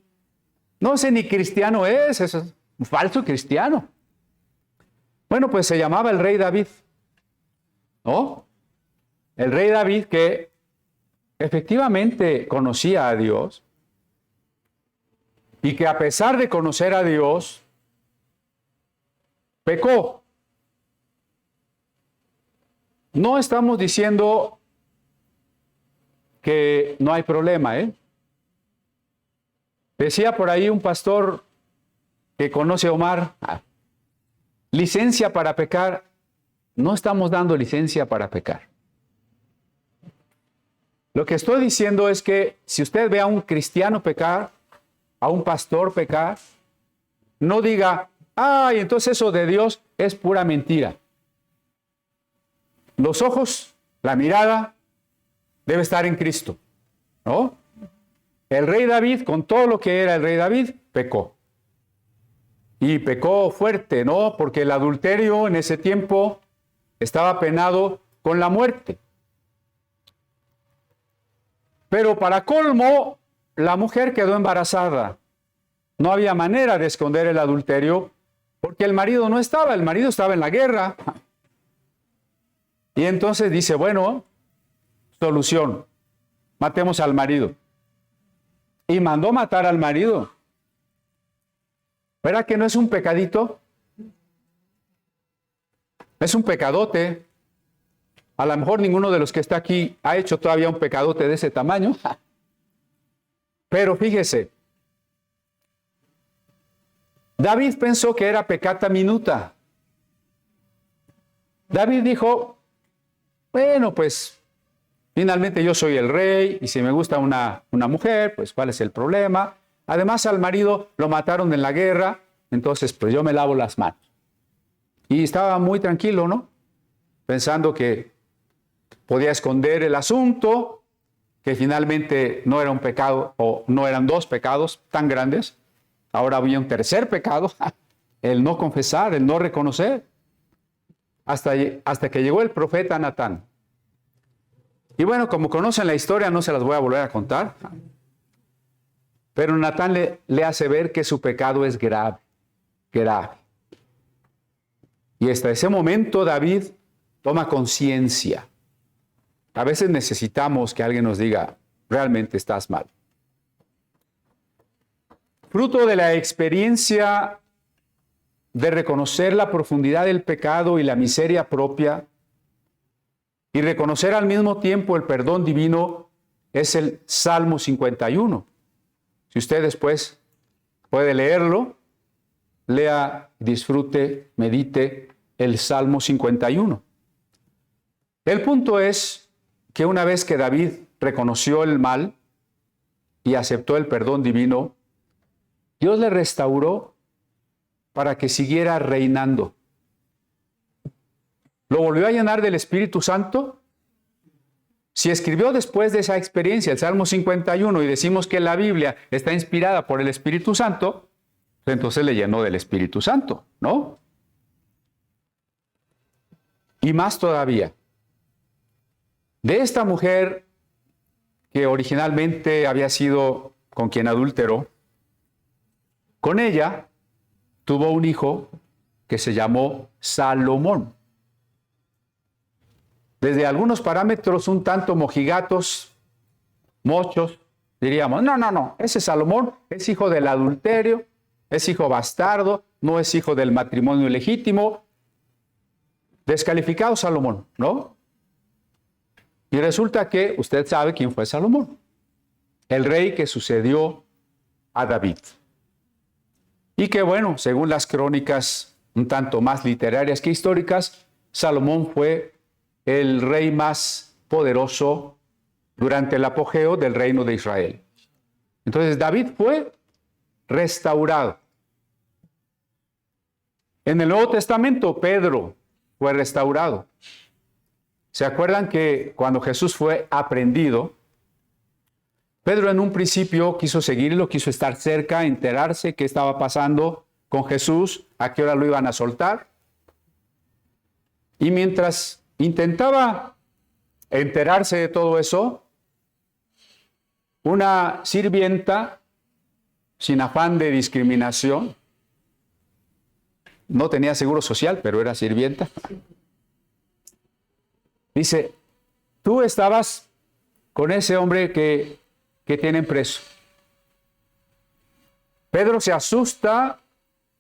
No, ese ni cristiano es, es un falso cristiano. Bueno, pues se llamaba el rey David, ¿no? El rey David que efectivamente conocía a Dios y que a pesar de conocer a Dios, pecó. No estamos diciendo que no hay problema, ¿eh? Decía por ahí un pastor que conoce a Omar, licencia para pecar. No estamos dando licencia para pecar. Lo que estoy diciendo es que si usted ve a un cristiano pecar, a un pastor pecar, no diga, ay, entonces eso de Dios es pura mentira. Los ojos, la mirada, debe estar en Cristo, ¿no? El rey David, con todo lo que era el rey David, pecó. Y pecó fuerte, ¿no? Porque el adulterio en ese tiempo estaba penado con la muerte. Pero para colmo, la mujer quedó embarazada. No había manera de esconder el adulterio porque el marido no estaba, el marido estaba en la guerra. Y entonces dice, bueno, solución, matemos al marido. Y mandó matar al marido. ¿Verdad que no es un pecadito? Es un pecadote. A lo mejor ninguno de los que está aquí ha hecho todavía un pecadote de ese tamaño. Pero fíjese, David pensó que era peccata minuta. David dijo, bueno, pues Finalmente yo soy el rey y si me gusta una mujer, pues ¿cuál es el problema? Además al marido lo mataron en la guerra, entonces pues yo me lavo las manos. Y estaba muy tranquilo, ¿no? Pensando que podía esconder el asunto, que finalmente no era un pecado o no eran dos pecados tan grandes. Ahora había un tercer pecado, el no confesar, el no reconocer, hasta que llegó el profeta Natán. Y bueno, como conocen la historia, no se las voy a volver a contar, pero Natán le hace ver que su pecado es grave, grave. Y hasta ese momento David toma conciencia. A veces necesitamos que alguien nos diga, realmente estás mal. Fruto de la experiencia de reconocer la profundidad del pecado y la miseria propia, y reconocer al mismo tiempo el perdón divino, es el Salmo 51. Si usted después puede leerlo, lea, disfrute, medite el Salmo 51. El punto es que una vez que David reconoció el mal y aceptó el perdón divino, Dios le restauró para que siguiera reinando. ¿Lo volvió a llenar del Espíritu Santo? Si escribió después de esa experiencia el Salmo 51 y decimos que la Biblia está inspirada por el Espíritu Santo, entonces le llenó del Espíritu Santo, ¿no? Y más todavía, de esta mujer que originalmente había sido con quien adulteró, con ella tuvo un hijo que se llamó Salomón. Desde algunos parámetros un tanto mojigatos, mochos, diríamos, no, ese Salomón es hijo del adulterio, es hijo bastardo, no es hijo del matrimonio ilegítimo. Descalificado Salomón, ¿no? Y resulta que usted sabe quién fue Salomón, el rey que sucedió a David. Y que bueno, según las crónicas un tanto más literarias que históricas, Salomón fue el rey más poderoso durante el apogeo del reino de Israel. Entonces David fue restaurado. En el Nuevo Testamento, Pedro fue restaurado. ¿Se acuerdan que cuando Jesús fue aprehendido, Pedro en un principio quiso seguirlo, quiso estar cerca, enterarse qué estaba pasando con Jesús, a qué hora lo iban a soltar? Y mientras intentaba enterarse de todo eso, una sirvienta, sin afán de discriminación, no tenía seguro social, pero era sirvienta, dice, tú estabas con ese hombre que tienen preso. Pedro se asusta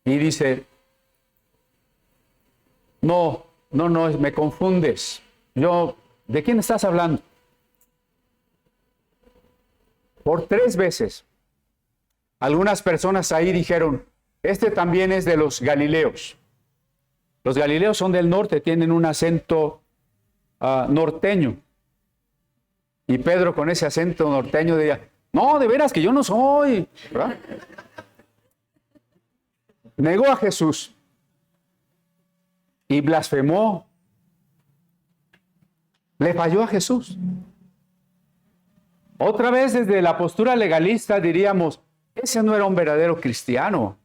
y dice, no, me confundes. ¿De quién estás hablando? Por 3 veces. Algunas personas ahí dijeron, este también es de los galileos. Los galileos son del norte, tienen un acento norteño. Y Pedro con ese acento norteño diría, no, de veras que yo no soy. ¿Verdad? Negó a Jesús y blasfemó. Le falló a Jesús. Otra vez desde la postura legalista diríamos, ese no era un verdadero cristiano.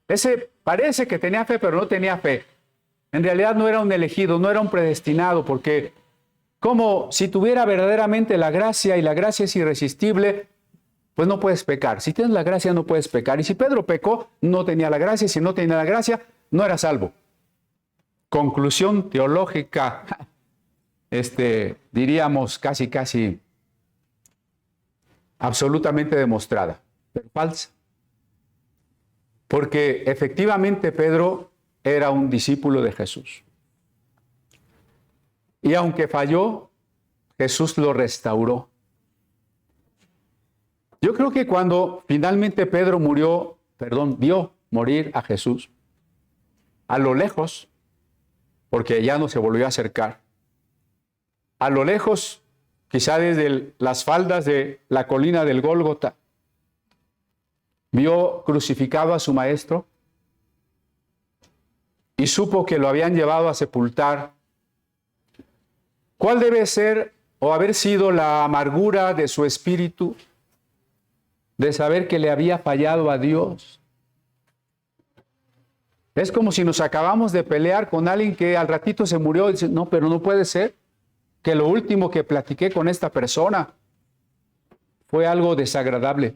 Ese parece que tenía fe, pero no tenía fe. En realidad no era un elegido, no era un predestinado, porque como si tuviera verdaderamente la gracia, y la gracia es irresistible, pues no puedes pecar. Si tienes la gracia, no puedes pecar. Y si Pedro pecó, no tenía la gracia, y si no tenía la gracia, no era salvo. Conclusión teológica, diríamos casi absolutamente demostrada, pero falsa. Porque efectivamente Pedro era un discípulo de Jesús. Y aunque falló, Jesús lo restauró. Yo creo que cuando finalmente Pedro vio morir a Jesús, a lo lejos, porque ya no se volvió a acercar, a lo lejos quizá desde las faldas de la colina del Gólgota, vio crucificado a su maestro y supo que lo habían llevado a sepultar. ¿Cuál debe ser o haber sido la amargura de su espíritu de saber que le había fallado a Dios? Es como si nos acabamos de pelear con alguien que al ratito se murió y dice, no, pero no puede ser que lo último que platiqué con esta persona fue algo desagradable.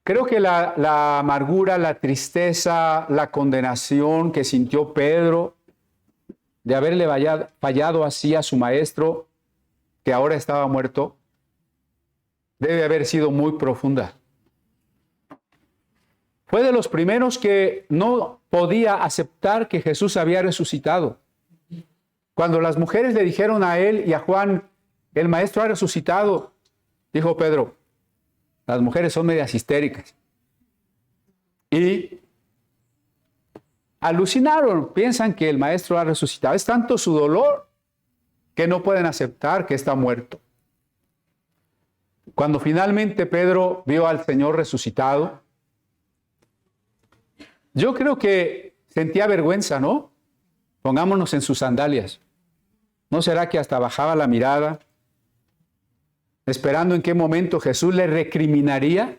Creo que la amargura, la tristeza, la condenación que sintió Pedro de haberle fallado así a su maestro, que ahora estaba muerto, debe haber sido muy profunda. Fue de los primeros que no podía aceptar que Jesús había resucitado. Cuando las mujeres le dijeron a él y a Juan, el maestro ha resucitado, dijo Pedro, las mujeres son medias histéricas. Y alucinaron, piensan que el maestro ha resucitado. Es tanto su dolor que no pueden aceptar que está muerto. Cuando finalmente Pedro vio al Señor resucitado, yo creo que sentía vergüenza, ¿no? Pongámonos en sus sandalias. ¿No será que hasta bajaba la mirada, esperando en qué momento Jesús le recriminaría?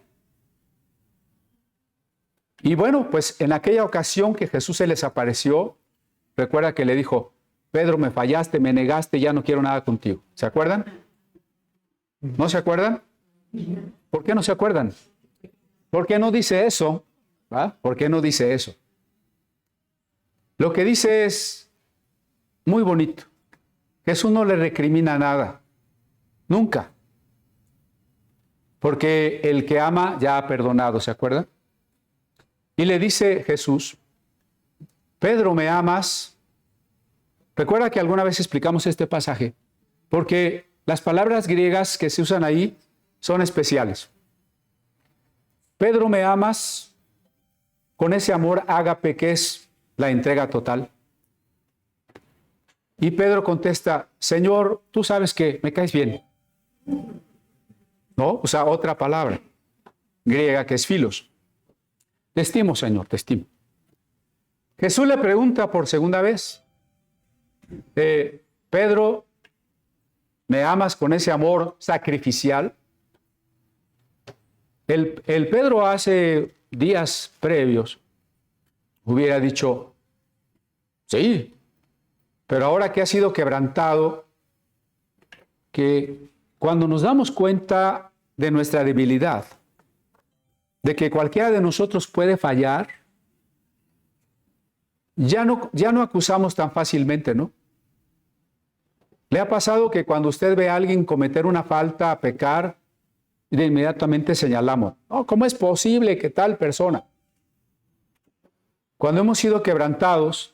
Y bueno, pues en aquella ocasión que Jesús se les apareció, recuerda que le dijo, Pedro, me fallaste, me negaste, ya no quiero nada contigo. ¿Se acuerdan? ¿No se acuerdan? ¿Por qué no se acuerdan? ¿Por qué no dice eso? ¿Ah? ¿Por qué no dice eso? Lo que dice es muy bonito. Jesús no le recrimina nada. Nunca. Porque el que ama ya ha perdonado, ¿se acuerdan? Y le dice Jesús, Pedro, ¿me amas? Recuerda que alguna vez explicamos este pasaje, porque las palabras griegas que se usan ahí son especiales. Pedro, ¿me amas? Con ese amor ágape que es la entrega total. Y Pedro contesta, Señor, tú sabes que me caes bien. ¿No? Usa otra palabra griega que es filos. Te estimo, Señor, te estimo. Jesús le pregunta por segunda vez, Pedro, ¿me amas con ese amor sacrificial? El Pedro hace días previos hubiera dicho, sí, pero ahora que ha sido quebrantado, que cuando nos damos cuenta de nuestra debilidad, de que cualquiera de nosotros puede fallar, ya no acusamos tan fácilmente, ¿no? ¿Le ha pasado que cuando usted ve a alguien cometer una falta, pecar, de inmediatamente señalamos, oh, ¿cómo es posible que tal persona? Cuando hemos sido quebrantados,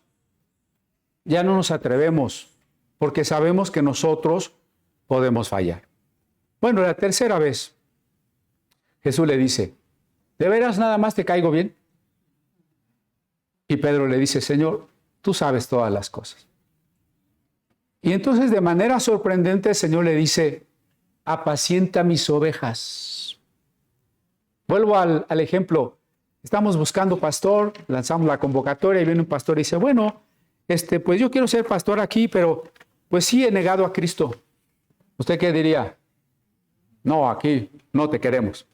ya no nos atrevemos, porque sabemos que nosotros podemos fallar. Bueno, la tercera vez, Jesús le dice, ¿de veras nada más te caigo bien? Y Pedro le dice, Señor, tú sabes todas las cosas. Y entonces de manera sorprendente el Señor le dice, apacienta mis ovejas. Vuelvo al ejemplo, estamos buscando pastor, lanzamos la convocatoria y viene un pastor y dice, bueno, pues yo quiero ser pastor aquí, pero pues sí he negado a Cristo. ¿Usted qué diría? No, aquí no te queremos.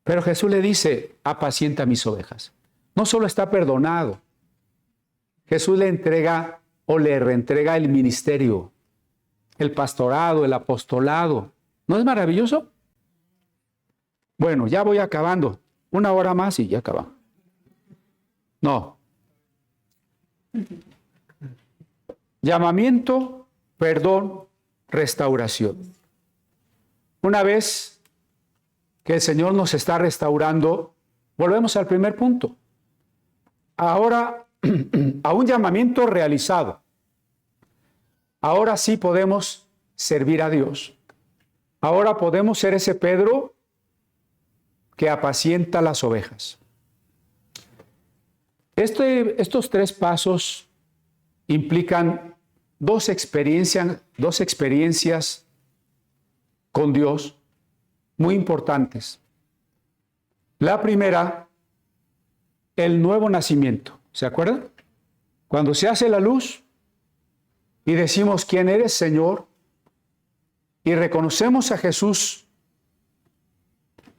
Pero Jesús le dice, apacienta mis ovejas. No solo está perdonado, Jesús le entrega o le reentrega el ministerio, el pastorado, el apostolado. ¿No es maravilloso? Bueno, ya voy acabando. 1 hora más y ya acabamos. No. Llamamiento, perdón, restauración. Una vez que el Señor nos está restaurando, volvemos al primer punto. Ahora, a un llamamiento realizado. Ahora sí podemos servir a Dios. Ahora podemos ser ese Pedro que apacienta las ovejas. Estos 3 pasos implican dos experiencias con Dios muy importantes. La primera, el nuevo nacimiento. ¿Se acuerdan? Cuando se hace la luz y decimos, ¿quién eres, Señor? Y reconocemos a Jesús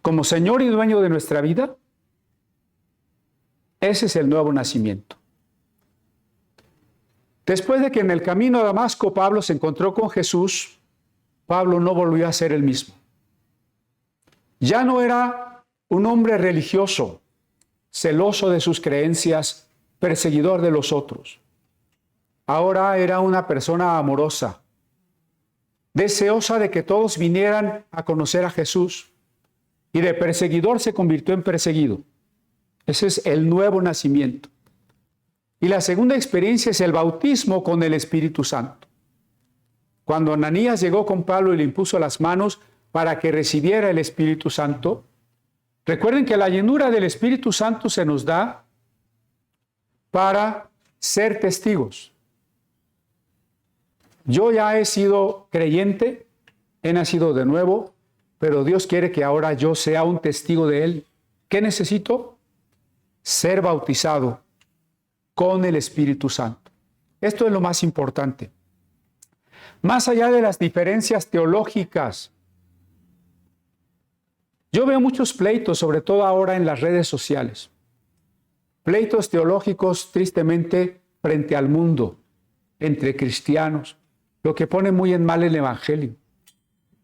como Señor y dueño de nuestra vida, ese es el nuevo nacimiento. Después de que en el camino a Damasco Pablo se encontró con Jesús, Pablo no volvió a ser el mismo. Ya no era un hombre religioso, celoso de sus creencias, perseguidor de los otros. Ahora era una persona amorosa, deseosa de que todos vinieran a conocer a Jesús, y de perseguidor se convirtió en perseguido. Ese es el nuevo nacimiento. Y la segunda experiencia es el bautismo con el Espíritu Santo. Cuando Ananías llegó con Pablo y le impuso las manos para que recibiera el Espíritu Santo, recuerden que la llenura del Espíritu Santo se nos da para ser testigos. Yo ya he sido creyente, he nacido de nuevo, pero Dios quiere que ahora yo sea un testigo de Él. ¿Qué necesito? Ser bautizado con el Espíritu Santo. Esto es lo más importante. Más allá de las diferencias teológicas, yo veo muchos pleitos, sobre todo ahora en las redes sociales. Pleitos teológicos, tristemente, frente al mundo, entre cristianos, lo que pone muy en mal el Evangelio.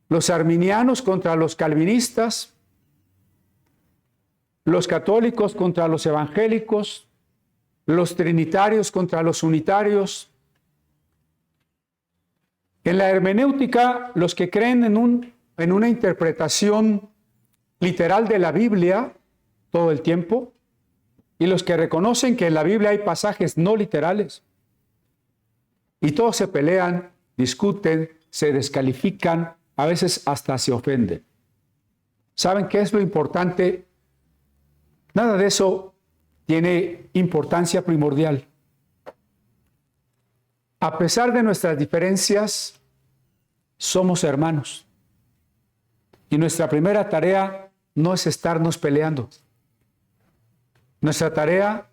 Los arminianos contra los calvinistas, los católicos contra los evangélicos, los trinitarios contra los unitarios. En la hermenéutica, los que creen en una interpretación literal de la Biblia todo el tiempo, y los que reconocen que en la Biblia hay pasajes no literales. Y todos se pelean, discuten, se descalifican, a veces hasta se ofenden. ¿Saben qué es lo importante? Nada de eso tiene importancia primordial. A pesar de nuestras diferencias, somos hermanos. Y nuestra primera tarea no es estarnos peleando. Nuestra tarea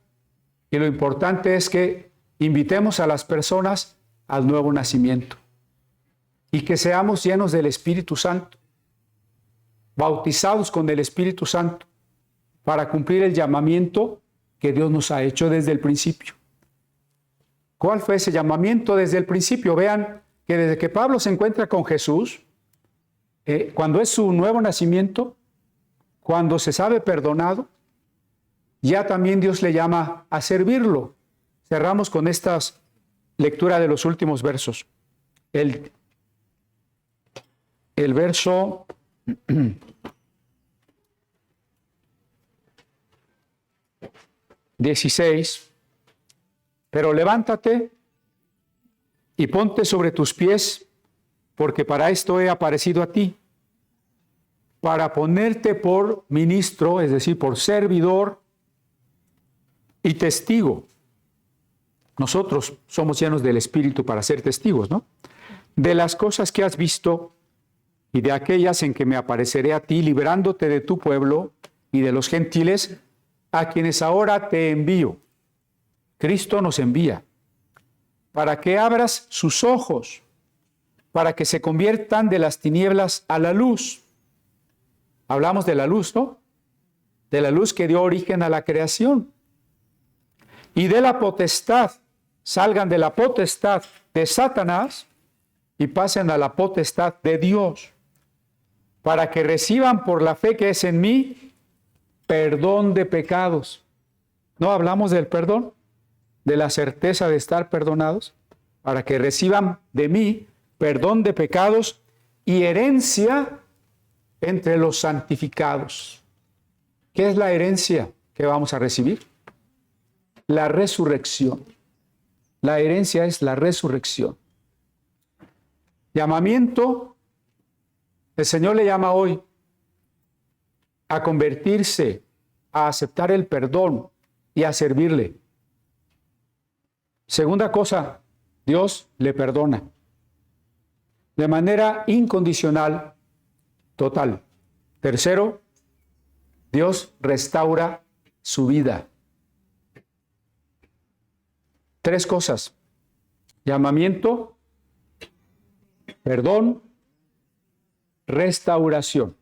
y lo importante es que invitemos a las personas al nuevo nacimiento y que seamos llenos del Espíritu Santo, bautizados con el Espíritu Santo para cumplir el llamamiento que Dios nos ha hecho desde el principio. ¿Cuál fue ese llamamiento desde el principio? Vean que desde que Pablo se encuentra con Jesús, cuando es su nuevo nacimiento, cuando se sabe perdonado, ya también Dios le llama a servirlo. Cerramos con esta lectura de los últimos versos. El verso 16. Pero levántate y ponte sobre tus pies, porque para esto he aparecido a ti, para ponerte por ministro, es decir, por servidor y testigo. Nosotros somos llenos del Espíritu para ser testigos, ¿no? De las cosas que has visto y de aquellas en que me apareceré a ti, librándote de tu pueblo y de los gentiles, a quienes ahora te envío. Cristo nos envía para que abras sus ojos, para que se conviertan de las tinieblas a la luz. Hablamos de la luz, ¿no? De la luz que dio origen a la creación. Y de la potestad, salgan de la potestad de Satanás y pasen a la potestad de Dios, para que reciban por la fe que es en mí perdón de pecados. ¿No hablamos del perdón? De la certeza de estar perdonados, para que reciban de mí perdón de pecados y herencia entre los santificados. ¿Qué es la herencia que vamos a recibir? La resurrección. La herencia es la resurrección. Llamamiento, el Señor le llama hoy a convertirse, a aceptar el perdón y a servirle. Segunda cosa, Dios le perdona de manera incondicional, total. Tercero, Dios restaura su vida. 3 cosas: llamamiento, perdón, restauración.